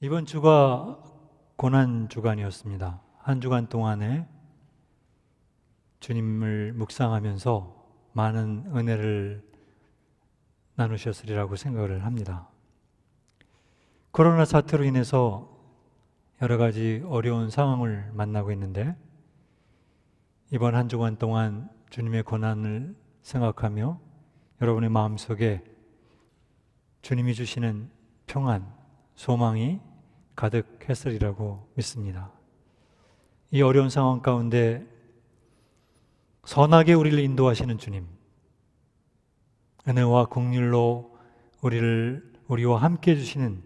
이번 주가 고난 주간이었습니다. 한 주간 동안에 주님을 묵상하면서 많은 은혜를 나누셨으리라고 생각을 합니다. 코로나 사태로 인해서 여러 가지 어려운 상황을 만나고 있는데, 이번 한 주간 동안 주님의 고난을 생각하며 여러분의 마음속에 주님이 주시는 평안, 소망이 가득했으리라고 믿습니다. 이 어려운 상황 가운데 선하게 우리를 인도하시는 주님, 은혜와 긍휼로 우리와 함께 해주시는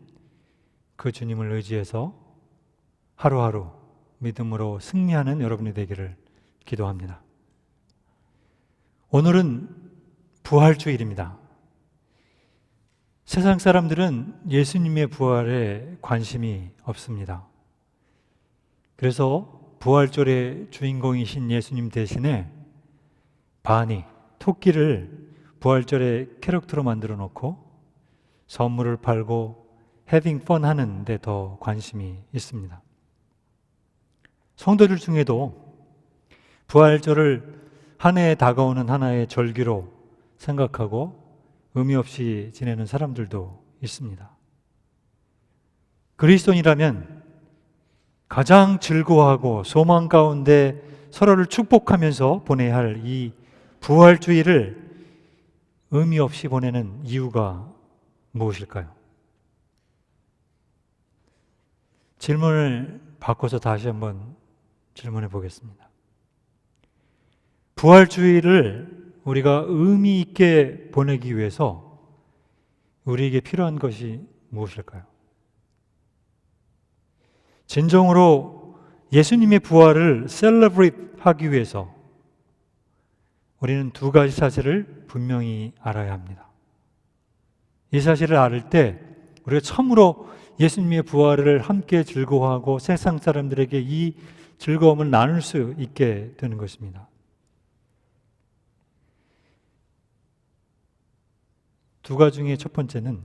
그 주님을 의지해서 하루하루 믿음으로 승리하는 여러분이 되기를 기도합니다. 오늘은 부활주일입니다. 세상 사람들은 예수님의 부활에 관심이 없습니다. 그래서 부활절의 주인공이신 예수님 대신에 바니, 토끼를 부활절의 캐릭터로 만들어 놓고 선물을 팔고 해빙 펀 하는 데 더 관심이 있습니다. 성도들 중에도 부활절을 한 해에 다가오는 하나의 절기로 생각하고 의미 없이 지내는 사람들도 있습니다. 그리스도인이라면 가장 즐거워하고 소망 가운데 서로를 축복하면서 보내야 할 이 부활주의를 의미 없이 보내는 이유가 무엇일까요? 질문을 바꿔서 다시 한번 질문해 보겠습니다. 부활주의를 우리가 의미 있게 보내기 위해서 우리에게 필요한 것이 무엇일까요? 진정으로 예수님의 부활을 셀러브레이트 하기 위해서 우리는 두 가지 사실을 분명히 알아야 합니다. 이 사실을 알 때 우리가 참으로 예수님의 부활을 함께 즐거워하고 세상 사람들에게 이 즐거움을 나눌 수 있게 되는 것입니다. 두 가지 중에 첫 번째는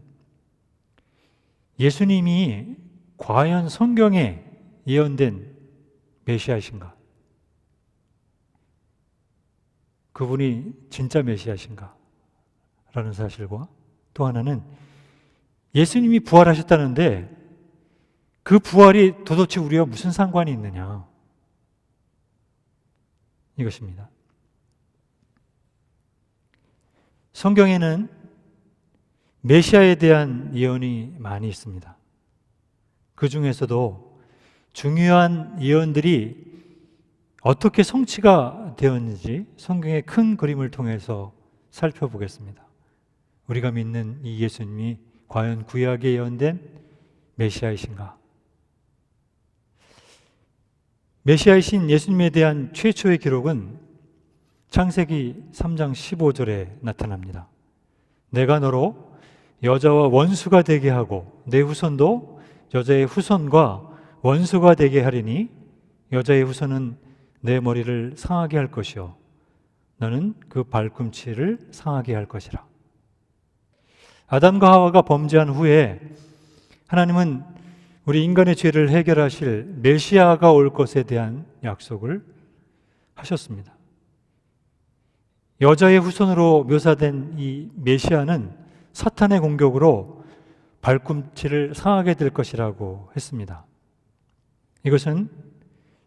예수님이 과연 성경에 예언된 메시아이신가? 그분이 진짜 메시아신가? 라는 사실과 또 하나는 예수님이 부활하셨다는데 그 부활이 도대체 우리와 무슨 상관이 있느냐? 이것입니다. 성경에는 메시아에 대한 예언이 많이 있습니다. 그 중에서도 중요한 예언들이 어떻게 성취가 되었는지 성경의 큰 그림을 통해서 살펴보겠습니다. 우리가 믿는 이 예수님이 과연 구약에 예언된 메시아이신가? 메시아이신 예수님에 대한 최초의 기록은 창세기 3장 15절에 나타납니다. 내가 너로 여자와 원수가 되게 하고 내 후손도 여자의 후손과 원수가 되게 하리니 여자의 후손은 내 머리를 상하게 할 것이요 너는 그 발꿈치를 상하게 할 것이라. 아담과 하와가 범죄한 후에 하나님은 우리 인간의 죄를 해결하실 메시아가 올 것에 대한 약속을 하셨습니다. 여자의 후손으로 묘사된 이 메시아는 사탄의 공격으로 발꿈치를 상하게 될 것이라고 했습니다. 이것은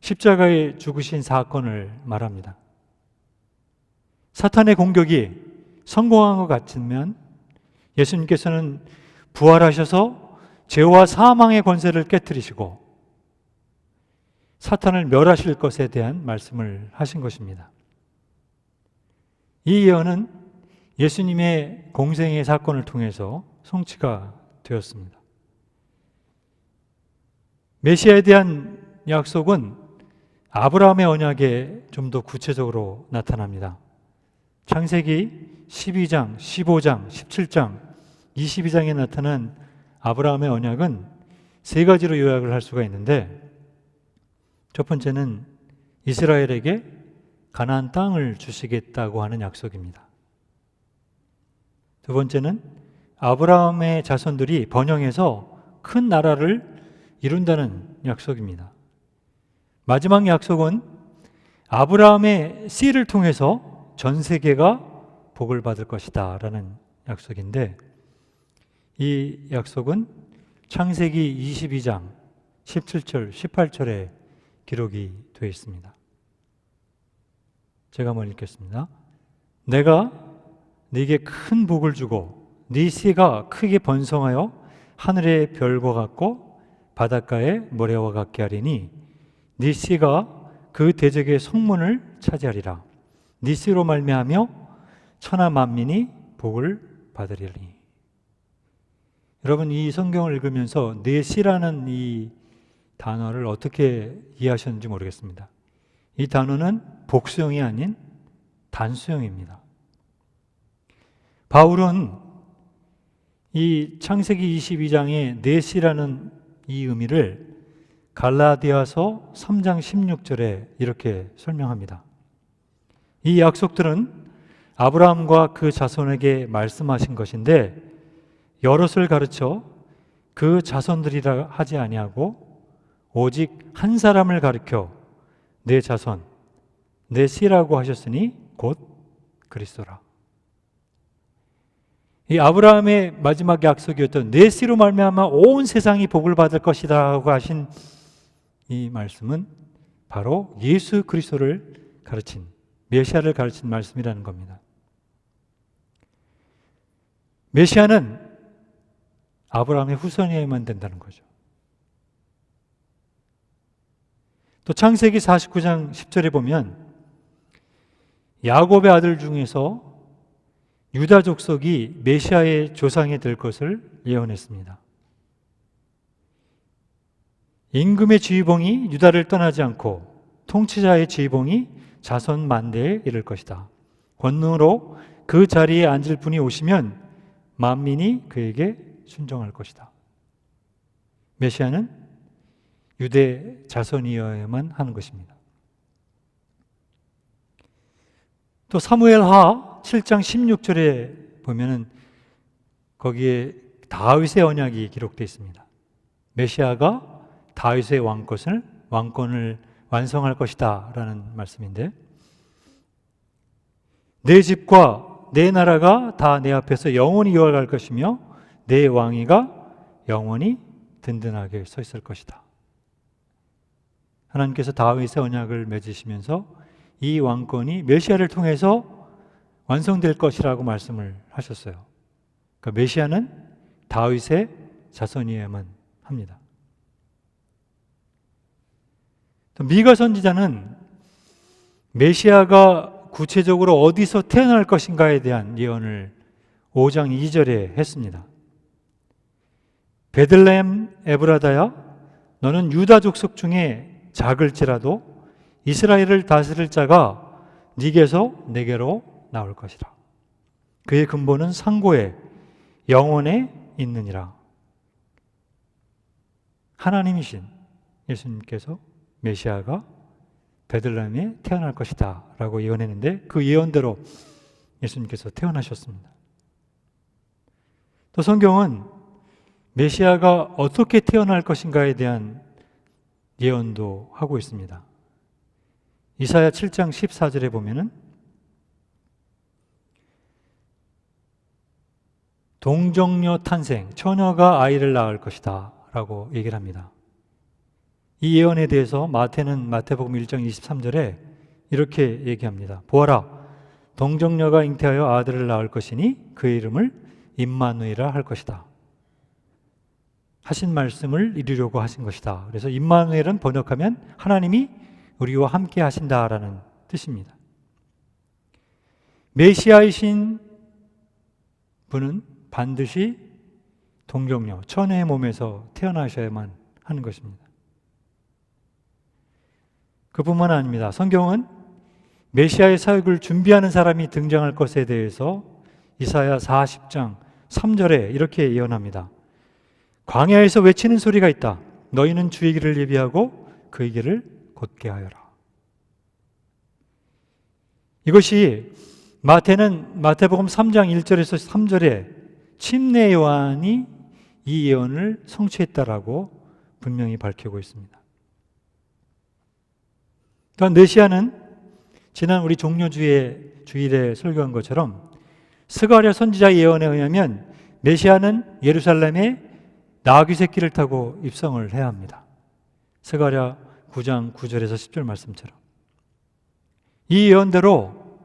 십자가에 죽으신 사건을 말합니다. 사탄의 공격이 성공한 것 같으면 예수님께서는 부활하셔서 죄와 사망의 권세를 깨뜨리시고 사탄을 멸하실 것에 대한 말씀을 하신 것입니다. 이 예언은 예수님의 공생의 사건을 통해서 성취가 되었습니다. 메시아에 대한 약속은 아브라함의 언약에 좀 더 구체적으로 나타납니다. 창세기 12장, 15장, 17장, 22장에 나타난 아브라함의 언약은 세 가지로 요약을 할 수가 있는데, 첫 번째는 이스라엘에게 가나안 땅을 주시겠다고 하는 약속입니다. 두 번째는 아브라함의 자손들이 번영해서 큰 나라를 이룬다는 약속입니다. 마지막 약속은 아브라함의 씨를 통해서 전 세계가 복을 받을 것이다 라는 약속인데, 이 약속은 창세기 22장 17절, 18절에 기록이 되어 있습니다. 제가 한번 읽겠습니다. 내가 네게 큰 복을 주고 네 씨가 크게 번성하여 하늘의 별과 같고 바닷가의 모래와 같게 하리니 네 씨가 그 대적의 성문을 차지하리라. 네 씨로 말미암아 천하 만민이 복을 받으리니. 여러분, 이 성경을 읽으면서 네 씨라는 이 단어를 어떻게 이해하셨는지 모르겠습니다. 이 단어는 복수형이 아닌 단수형입니다. 바울은 이 창세기 22장의 네 씨라는 이 의미를 갈라디아서 3장 16절에 이렇게 설명합니다. 이 약속들은 아브라함과 그 자손에게 말씀하신 것인데 여럿을 가르쳐 그 자손들이라 하지 아니하고 오직 한 사람을 가르쳐 내 자손, 내 씨라고 하셨으니 곧 그리스도라. 이 아브라함의 마지막 약속이었던 내 씨로 말미암아 온 세상이 복을 받을 것이라고 하신 이 말씀은 바로 예수 그리스도를 가르친, 메시아를 가르친 말씀이라는 겁니다. 메시아는 아브라함의 후손이어야만 된다는 거죠. 또 창세기 49장 10절에 보면 야곱의 아들 중에서 유다 족속이 메시아의 조상이 될 것을 예언했습니다. 임금의 지휘봉이 유다를 떠나지 않고 통치자의 지휘봉이 자손 만대에 이를 것이다. 권능으로 그 자리에 앉을 분이 오시면 만민이 그에게 순종할 것이다. 메시아는 유대 자손이어야만 하는 것입니다. 또 사무엘하 7장 16절에 보면은 거기에 다윗의 언약이 기록되어 있습니다. 메시아가 다윗의 왕권을 완성할 것이다 라는 말씀인데, 내 집과 내 나라가 다 내 앞에서 영원히 이어갈 것이며 내 왕위가 영원히 든든하게 서 있을 것이다. 하나님께서 다윗의 언약을 맺으시면서 이 왕권이 메시아를 통해서 완성될 것이라고 말씀을 하셨어요. 그러니까 메시아는 다윗의 자손이어야만 합니다. 또 미가 선지자는 메시아가 구체적으로 어디서 태어날 것인가에 대한 예언을 5장 2절에 했습니다. 베들레헴 에브라다야, 너는 유다 족속 중에 작을지라도 이스라엘을 다스릴 자가 네게서 내게로 나올 것이라. 그의 근본은 상고에 영원에 있느니라. 하나님이신 예수님께서 메시아가 베들레헴에 태어날 것이다 라고 예언했는데, 그 예언대로 예수님께서 태어나셨습니다. 또 성경은 메시아가 어떻게 태어날 것인가에 대한 예언도 하고 있습니다. 이사야 7장 14절에 보면은 동정녀 탄생, 처녀가 아이를 낳을 것이다 라고 얘기를 합니다. 이 예언에 대해서 마태는 마태복음 1장 23절에 이렇게 얘기합니다. 보아라, 동정녀가 잉태하여 아들을 낳을 것이니 그의 이름을 임마누엘이라 할 것이다. 하신 말씀을 이루려고 하신 것이다. 그래서 임마누엘은 번역하면 하나님이 우리와 함께 하신다라는 뜻입니다. 메시아이신 분은 반드시 동정녀, 처녀의 몸에서 태어나셔야만 하는 것입니다. 그뿐만 아닙니다. 성경은 메시아의 사역을 준비하는 사람이 등장할 것에 대해서 이사야 40장 3절에 이렇게 예언합니다. 광야에서 외치는 소리가 있다. 너희는 주의 길을 예비하고 그의 길을 곧게 하여라. 이것이 마태는 마태복음 3장 1절에서 3절에 침례 요한이 이 예언을 성취했다라고 분명히 밝히고 있습니다. 또한 메시아는 지난 우리 주일에 설교한 것처럼 스가랴 선지자 예언에 의하면 메시아는 예루살렘에 나귀 새끼를 타고 입성을 해야 합니다. 스가랴 9장 9절에서 10절 말씀처럼. 이 예언대로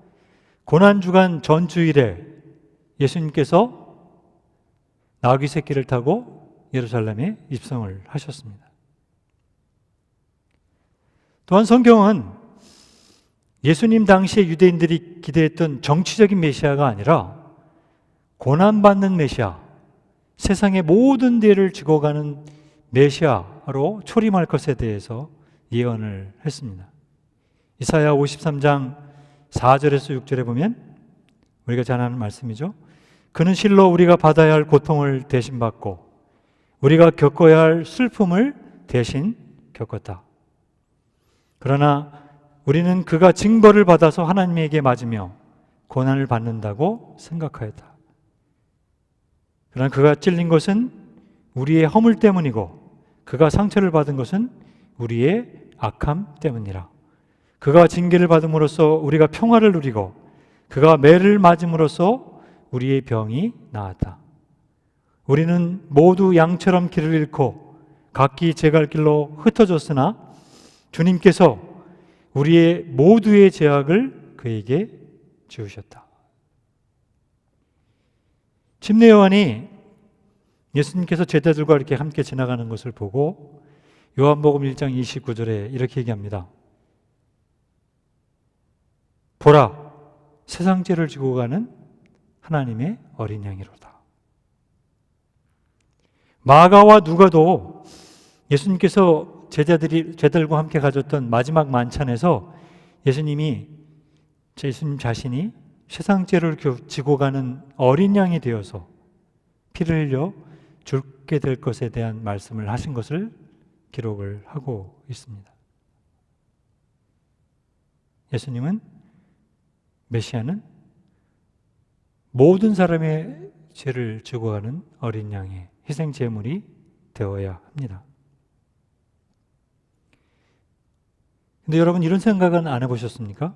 고난주간 전주일에 예수님께서 나귀 새끼를 타고 예루살렘에 입성을 하셨습니다. 또한 성경은 예수님 당시에 유대인들이 기대했던 정치적인 메시아가 아니라 고난받는 메시아, 세상의 모든 죄를 지고 가는 메시아로 초림할 것에 대해서 예언을 했습니다. 이사야 53장 4절에서 6절에 보면 우리가 잘 아는 말씀이죠. 그는 실로 우리가 받아야 할 고통을 대신 받고 우리가 겪어야 할 슬픔을 대신 겪었다. 그러나 우리는 그가 징벌을 받아서 하나님에게 맞으며 고난을 받는다고 생각하였다. 그러나 그가 찔린 것은 우리의 허물 때문이고 그가 상처를 받은 것은 우리의 악함 때문이라. 그가 징계를 받음으로써 우리가 평화를 누리고 그가 매를 맞음으로써 우리의 병이 나았다. 우리는 모두 양처럼 길을 잃고 각기 제 갈 길로 흩어졌으나 주님께서 우리의 모두의 죄악을 그에게 지우셨다. 침례 요한이 예수님께서 제자들과 이렇게 함께 지나가는 것을 보고 요한복음 1장 29절에 이렇게 얘기합니다. 보라, 세상 죄를 지고 가는 하나님의 어린 양이로다. 마가와 누가도 예수님께서 제자들과 함께 가졌던 마지막 만찬에서 예수님 자신이 세상 죄를 지고 가는 어린 양이 되어서 피를 흘려 죽게 될 것에 대한 말씀을 하신 것을 기록을 하고 있습니다. 예수님은, 메시아는 모든 사람의 죄를 지고 가는 어린 양의 희생 제물이 되어야 합니다. 근데 여러분 이런 생각은 안 해보셨습니까?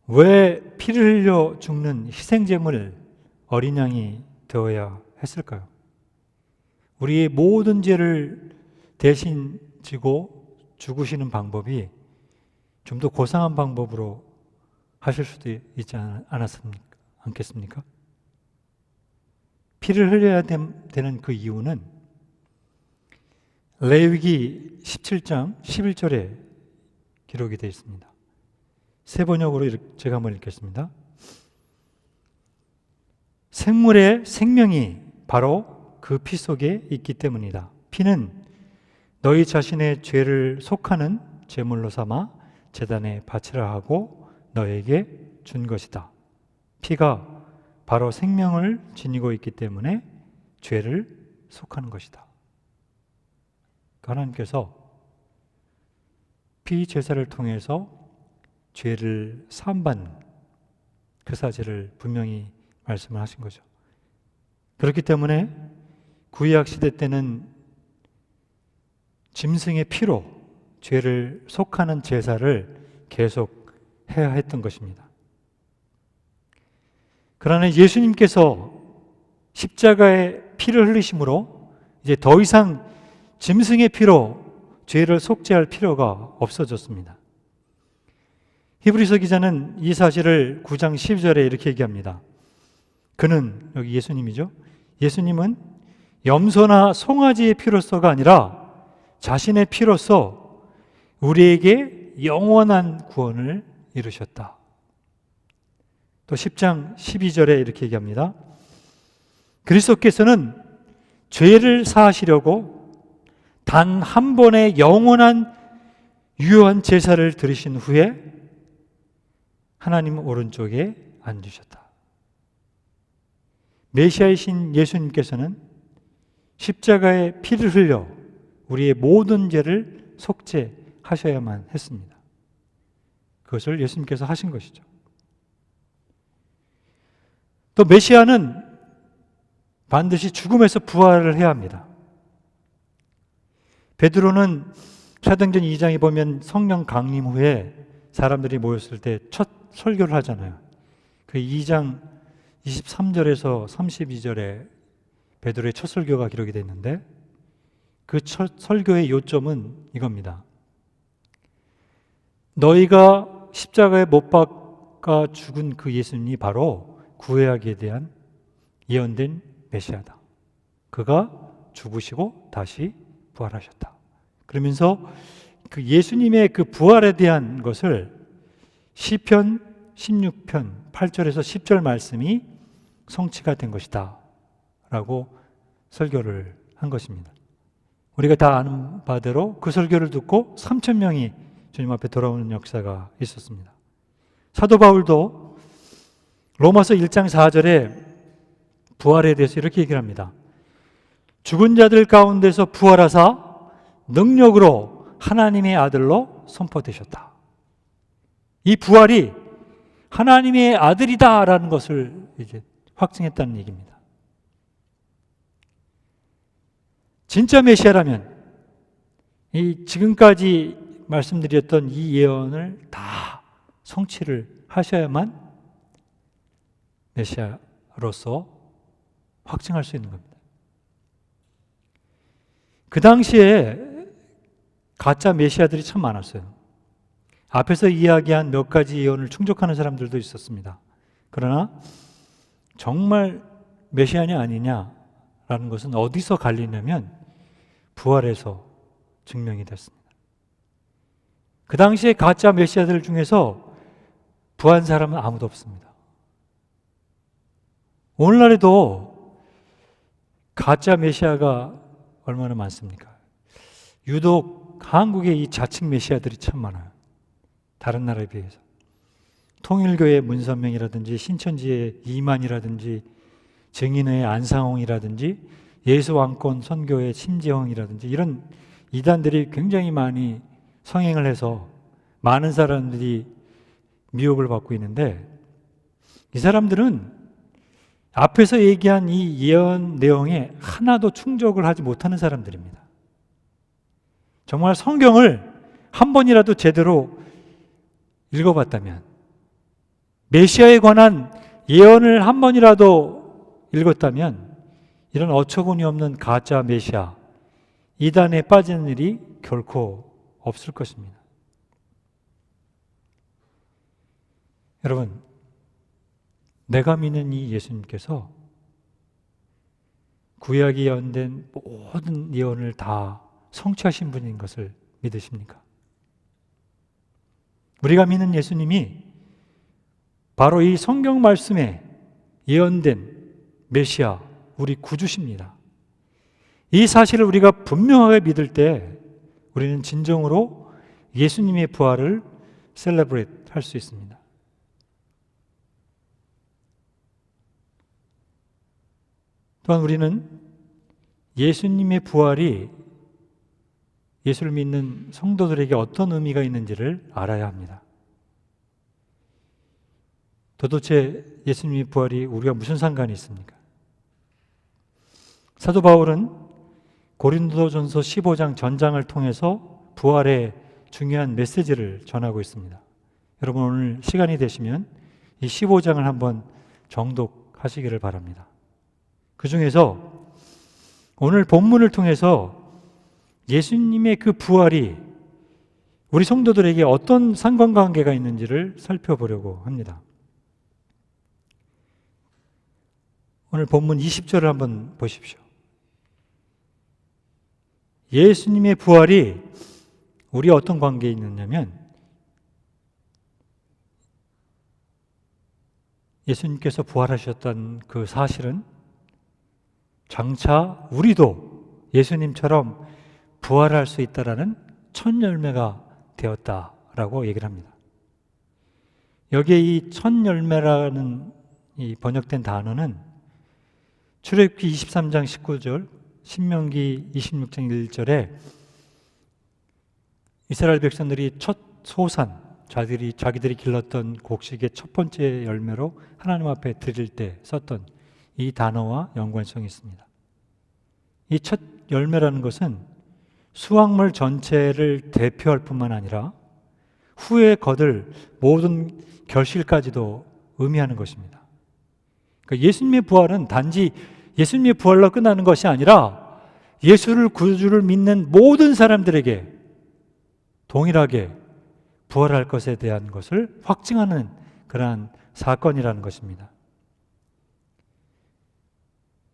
왜 피를 흘려 죽는 희생제물 어린 양이 되어야 했을까요? 우리의 모든 죄를 대신 지고 죽으시는 방법이 좀 더 고상한 방법으로 하실 수도 있지 않겠습니까? 피를 흘려야 되는 그 이유는 레위기 17장 11절에 기록이 되어 있습니다. 새 번역으로 제가 한번 읽겠습니다. 생물의 생명이 바로 그 피 속에 있기 때문이다. 피는 너희 자신의 죄를 속하는 제물로 삼아 제단에 바치라 하고 너에게 준 것이다. 피가 바로 생명을 지니고 있기 때문에 죄를 속하는 것이다. 하나님께서 피 제사를 통해서 죄를 사함받는 그 사실을 분명히 말씀을 하신 거죠. 그렇기 때문에 구약 시대 때는 짐승의 피로 죄를 속하는 제사를 계속 해야 했던 것입니다. 그러나 예수님께서 십자가에 피를 흘리심으로 이제 더 이상 짐승의 피로 죄를 속죄할 필요가 없어졌습니다. 히브리서 기자는 이 사실을 9장 12절에 이렇게 얘기합니다. 그는, 여기 예수님이죠. 예수님은 염소나 송아지의 피로서가 아니라 자신의 피로서 우리에게 영원한 구원을 이루셨다. 또 10장 12절에 이렇게 얘기합니다. 그리스도께서는 죄를 사하시려고 단 한 번의 영원한 유효한 제사를 드리신 후에 하나님 오른쪽에 앉으셨다. 메시아이신 예수님께서는 십자가에 피를 흘려 우리의 모든 죄를 속죄하셔야만 했습니다. 그것을 예수님께서 하신 것이죠. 또 메시아는 반드시 죽음에서 부활을 해야 합니다. 베드로는 사도행전 2장에 보면 성령 강림 후에 사람들이 모였을 때 첫 설교를 하잖아요. 그 2장 23절에서 32절에 베드로의 첫 설교가 기록이 됐는데 그 첫 설교의 요점은 이겁니다. 너희가 십자가에 못 박아 죽은 그 예수님이 바로 구약에 대한 예언된 메시아다. 그가 죽으시고 다시 부활하셨다. 그러면서 그 예수님의 그 부활에 대한 것을 시편 16편 8절에서 10절 말씀이 성취가 된 것이다 라고 설교를 한 것입니다. 우리가 다 아는 바대로 그 설교를 듣고 3,000명이 주님 앞에 돌아오는 역사가 있었습니다. 사도 바울도 로마서 1장 4절에 부활에 대해서 이렇게 얘기를 합니다. 죽은 자들 가운데서 부활하사 능력으로 하나님의 아들로 선포되셨다. 이 부활이 하나님의 아들이다라는 것을 이제 확증했다는 얘기입니다. 진짜 메시아라면 이 지금까지 말씀드렸던 이 예언을 다 성취를 하셔야만 메시아로서 확증할 수 있는 겁니다. 그 당시에 가짜 메시아들이 참 많았어요. 앞에서 이야기한 몇 가지 예언을 충족하는 사람들도 있었습니다. 그러나 정말 메시아냐 아니냐라는 것은 어디서 갈리냐면 부활에서 증명이 됐습니다. 그 당시에 가짜 메시아들 중에서 부한 사람은 아무도 없습니다. 오늘날에도 가짜 메시아가 얼마나 많습니까? 유독 한국의 이 자칭 메시아들이 참 많아요. 다른 나라에 비해서. 통일교의 문선명이라든지 신천지의 이만이라든지 정인회의 안상홍이라든지 예수왕권 선교의 심재홍이라든지 이런 이단들이 굉장히 많이 성행을 해서 많은 사람들이 미혹을 받고 있는데 이 사람들은 앞에서 얘기한 이 예언 내용에 하나도 충족을 하지 못하는 사람들입니다. 정말 성경을 한 번이라도 제대로 읽어봤다면 메시아에 관한 예언을 한 번이라도 읽었다면 이런 어처구니 없는 가짜 메시아 이단에 빠지는 일이 결코 없을 것입니다. 여러분, 내가 믿는 이 예수님께서 구약에 예언된 모든 예언을 다 성취하신 분인 것을 믿으십니까? 우리가 믿는 예수님이 바로 이 성경 말씀에 예언된 메시아, 우리 구주십니다. 이 사실을 우리가 분명하게 믿을 때 우리는 진정으로 예수님의 부활을 셀러브레이트 할 수 있습니다. 또한 우리는 예수님의 부활이 예수를 믿는 성도들에게 어떤 의미가 있는지를 알아야 합니다. 도대체 예수님의 부활이 우리가 무슨 상관이 있습니까? 사도 바울은 고린도전서 15장 전장을 통해서 부활의 중요한 메시지를 전하고 있습니다. 여러분 오늘 시간이 되시면 이 15장을 한번 정독하시기를 바랍니다. 그 중에서 오늘 본문을 통해서 예수님의 그 부활이 우리 성도들에게 어떤 상관관계가 있는지를 살펴보려고 합니다. 오늘 본문 20절을 한번 보십시오. 예수님의 부활이 우리와 어떤 관계에 있느냐면 예수님께서 부활하셨던 그 사실은 장차 우리도 예수님처럼 부활할 수 있다라는 첫 열매가 되었다라고 얘기를 합니다. 여기에 이 첫 열매라는 이 번역된 단어는 출애굽기 23장 19절, 신명기 26장 1절에 이스라엘 백성들이 첫 소산, 자기들이 길렀던 곡식의 첫 번째 열매로 하나님 앞에 드릴 때 썼던 이 단어와 연관성이 있습니다. 이 첫 열매라는 것은 수확물 전체를 대표할 뿐만 아니라 후에 거둘 모든 결실까지도 의미하는 것입니다. 그러니까 예수님의 부활은 단지 예수님의 부활로 끝나는 것이 아니라 예수를 구주를 믿는 모든 사람들에게 동일하게 부활할 것에 대한 것을 확증하는 그러한 사건이라는 것입니다.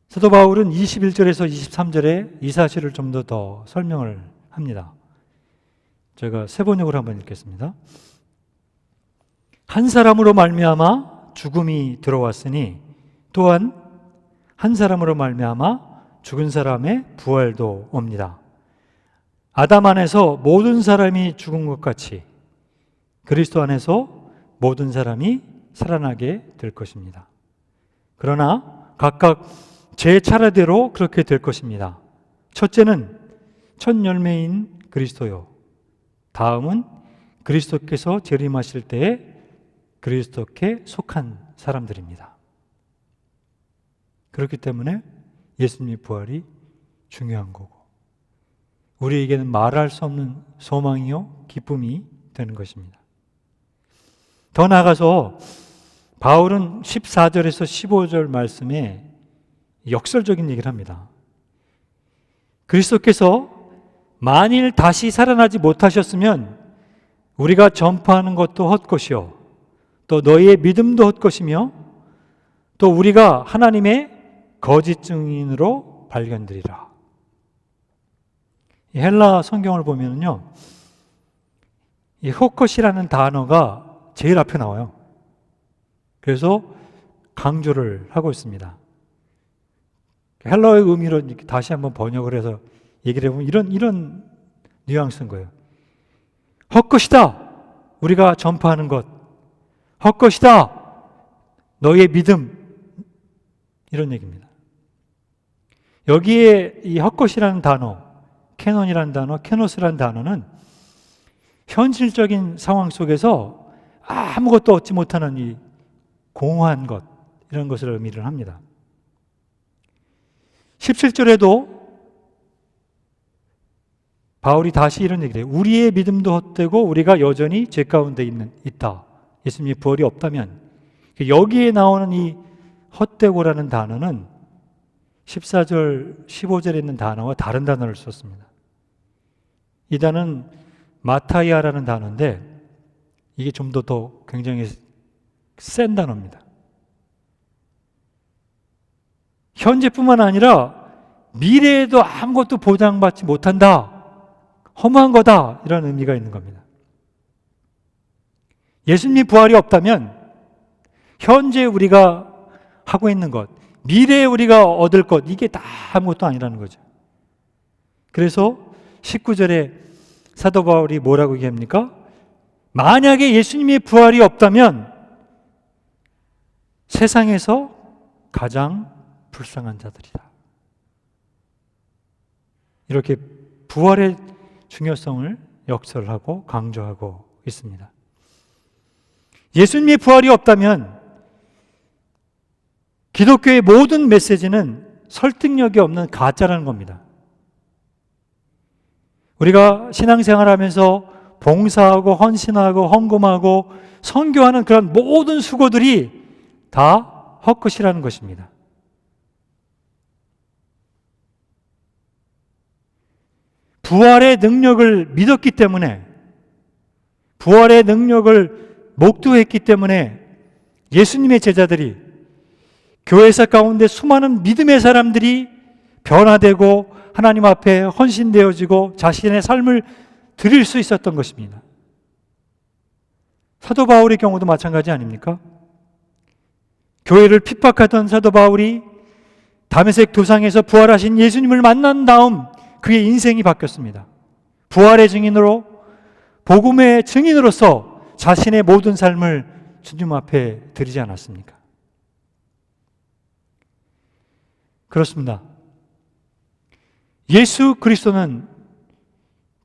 사도 바울은 21절에서 23절에 이 사실을 좀 더 설명을 합니다. 제가 세번역으로 한번 읽겠습니다. 한 사람으로 말미암아 죽음이 들어왔으니 또한 한 사람으로 말미암아 죽은 사람의 부활도 옵니다. 아담 안에서 모든 사람이 죽은 것 같이 그리스도 안에서 모든 사람이 살아나게 될 것입니다. 그러나 각각 제 차례대로 그렇게 될 것입니다. 첫째는 첫 열매인 그리스도요. 다음은 그리스도께서 재림하실 때에 그리스도께 속한 사람들입니다. 그렇기 때문에 예수님의 부활이 중요한 거고 우리에게는 말할 수 없는 소망이요 기쁨이 되는 것입니다. 더 나아가서 바울은 14절에서 15절 말씀에 역설적인 얘기를 합니다. 그리스도께서 만일 다시 살아나지 못하셨으면 우리가 전파하는 것도 헛것이요 또 너희의 믿음도 헛것이며 또 우리가 하나님의 거짓 증인으로 발견되리라. 헬라 성경을 보면요, 이 헛것이라는 단어가 제일 앞에 나와요. 그래서 강조를 하고 있습니다. 헬라어의 의미로 다시 한번 번역을 해서 얘기를 해보면 이런 뉘앙스인 거예요. 헛것이다. 우리가 전파하는 것. 헛것이다. 너희의 믿음. 이런 얘기입니다. 여기에 이 헛것이라는 단어, 캐논이라는 단어, 캐노스라는 단어는 현실적인 상황 속에서 아무것도 얻지 못하는 이 공허한 것, 이런 것을 의미를 합니다. 17절에도 바울이 다시 이런 얘기를 해요. 우리의 믿음도 헛되고 우리가 여전히 죄 가운데 있다. 예수님의 부활이 없다면. 여기에 나오는 이 헛되고라는 단어는 14절, 15절에 있는 단어와 다른 단어를 썼습니다. 이 단어는 마타이아라는 단어인데 이게 좀 더 굉장히 센 단어입니다. 현재뿐만 아니라 미래에도 아무것도 보장받지 못한다. 허무한 거다. 이런 의미가 있는 겁니다. 예수님이 부활이 없다면 현재 우리가 하고 있는 것, 미래에 우리가 얻을 것, 이게 다 아무것도 아니라는 거죠. 그래서 19절에 사도 바울이 뭐라고 얘기합니까? 만약에 예수님의 부활이 없다면 세상에서 가장 불쌍한 자들이다. 이렇게 부활의 중요성을 역설하고 강조하고 있습니다. 예수님의 부활이 없다면 기독교의 모든 메시지는 설득력이 없는 가짜라는 겁니다. 우리가 신앙생활하면서 봉사하고 헌신하고 헌금하고 선교하는 그런 모든 수고들이 다 헛것이라는 것입니다. 부활의 능력을 믿었기 때문에, 부활의 능력을 목도했기 때문에 예수님의 제자들이, 교회사 가운데 수많은 믿음의 사람들이 변화되고 하나님 앞에 헌신되어지고 자신의 삶을 드릴 수 있었던 것입니다. 사도 바울의 경우도 마찬가지 아닙니까? 교회를 핍박하던 사도 바울이 다메섹 도상에서 부활하신 예수님을 만난 다음 그의 인생이 바뀌었습니다. 부활의 증인으로, 복음의 증인으로서 자신의 모든 삶을 주님 앞에 드리지 않았습니까? 그렇습니다. 예수 그리스도는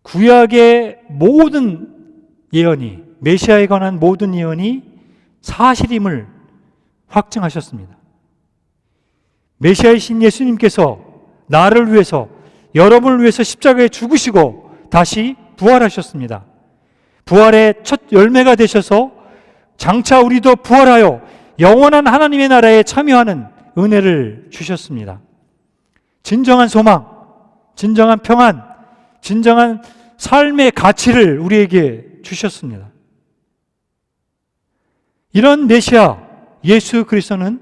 구약의 모든 예언이, 메시아에 관한 모든 예언이 사실임을 확증하셨습니다. 메시아이신 예수님께서 나를 위해서 여러분을 위해서 십자가에 죽으시고 다시 부활하셨습니다. 부활의 첫 열매가 되셔서 장차 우리도 부활하여 영원한 하나님의 나라에 참여하는 은혜를 주셨습니다. 진정한 소망, 진정한 평안, 진정한 삶의 가치를 우리에게 주셨습니다. 이런 메시아 예수 그리스도는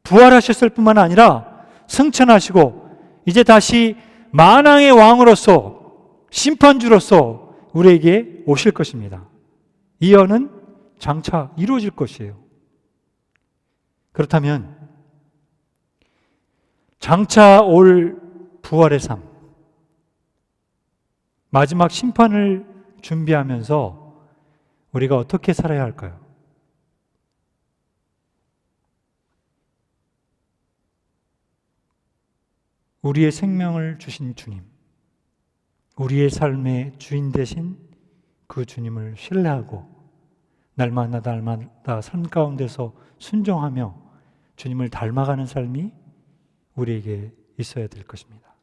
부활하셨을 뿐만 아니라 승천하시고 이제 다시 만왕의 왕으로서 심판주로서 우리에게 오실 것입니다. 이 언은 장차 이루어질 것이에요. 그렇다면 장차 올 부활의 삶, 마지막 심판을 준비하면서 우리가 어떻게 살아야 할까요? 우리의 생명을 주신 주님, 우리의 삶의 주인 되신 그 주님을 신뢰하고 날마다 날마다 삶 가운데서 순종하며 주님을 닮아가는 삶이 우리에게 있어야 될 것입니다.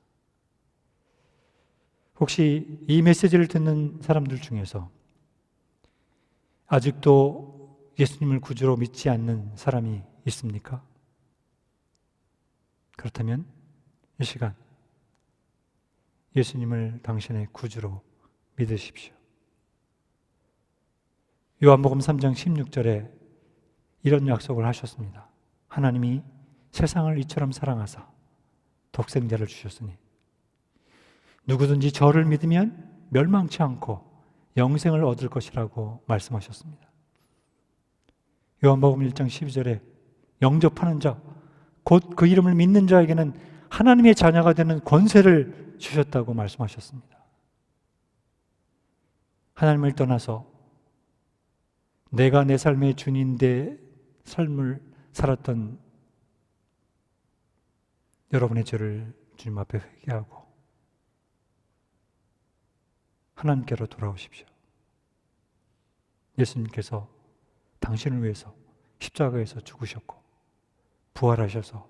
혹시 이 메시지를 듣는 사람들 중에서 아직도 예수님을 구주로 믿지 않는 사람이 있습니까? 그렇다면 이 시간 예수님을 당신의 구주로 믿으십시오. 요한복음 3장 16절에 이런 약속을 하셨습니다. 하나님이 세상을 이처럼 사랑하사 독생자를 주셨으니 누구든지 저를 믿으면 멸망치 않고 영생을 얻을 것이라고 말씀하셨습니다. 요한복음 1장 12절에 영접하는 자, 곧 그 이름을 믿는 자에게는 하나님의 자녀가 되는 권세를 주셨다고 말씀하셨습니다. 하나님을 떠나서 내가 내 삶의 주인의 삶을 살았던 여러분의 죄를 주님 앞에 회개하고 하나님께로 돌아오십시오. 예수님께서 당신을 위해서 십자가에서 죽으셨고 부활하셔서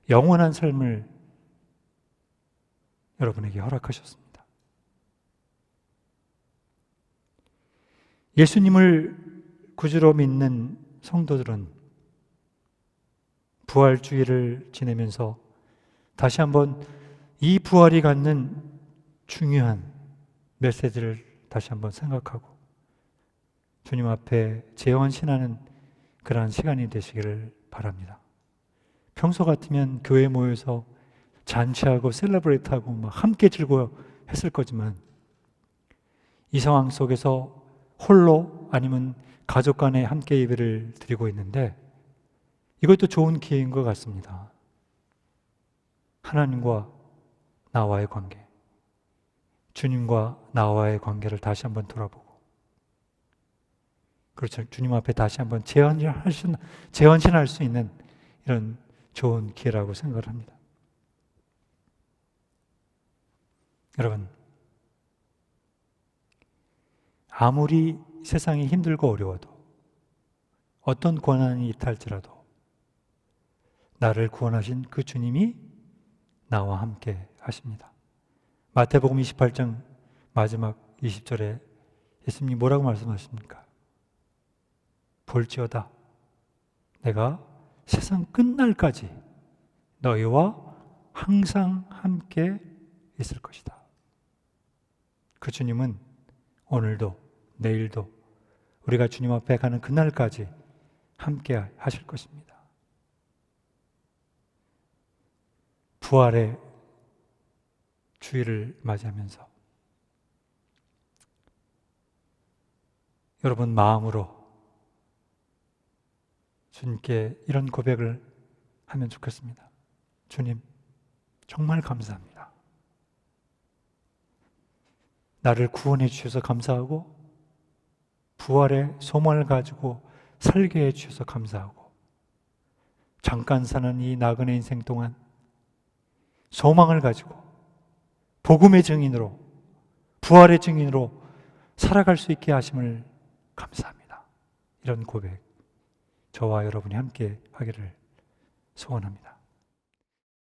영원한 삶을 여러분에게 허락하셨습니다. 예수님을 구주로 믿는 성도들은 부활주의를 지내면서 다시 한번 이 부활이 갖는 중요한 메시지를 다시 한번 생각하고 주님 앞에 재원신하는 그러한 시간이 되시기를 바랍니다. 평소 같으면 교회에 모여서 잔치하고 셀러브레이트하고 막 함께 즐거워했을 거지만 이 상황 속에서 홀로 아니면 가족 간에 함께 예배를 드리고 있는데 이것도 좋은 기회인 것 같습니다. 하나님과 나와의 관계, 주님과 나와의 관계를 다시 한번 돌아보고 그렇죠. 주님 앞에 다시 한번 재헌신할 수 있는 이런 좋은 기회라고 생각을 합니다. 여러분, 아무리 세상이 힘들고 어려워도 어떤 고난이 있다 할지라도 나를 구원하신 그 주님이 나와 함께 하십니다. 마태복음 28장 마지막 20절에 예수님이 뭐라고 말씀하십니까? 볼지어다 내가 세상 끝날까지 너희와 항상 함께 있을 것이다. 그 주님은 오늘도 내일도 우리가 주님 앞에 가는 그날까지 함께 하실 것입니다. 부활의 주일을 맞이하면서 여러분 마음으로 주님께 이런 고백을 하면 좋겠습니다. 주님, 정말 감사합니다. 나를 구원해 주셔서 감사하고 부활의 소망을 가지고 살게 해 주셔서 감사하고 잠깐 사는 이 나그네 인생 동안 소망을 가지고 복음의 증인으로 부활의 증인으로 살아갈 수 있게 하심을 감사합니다. 이런 고백 저와 여러분이 함께 하기를 소원합니다.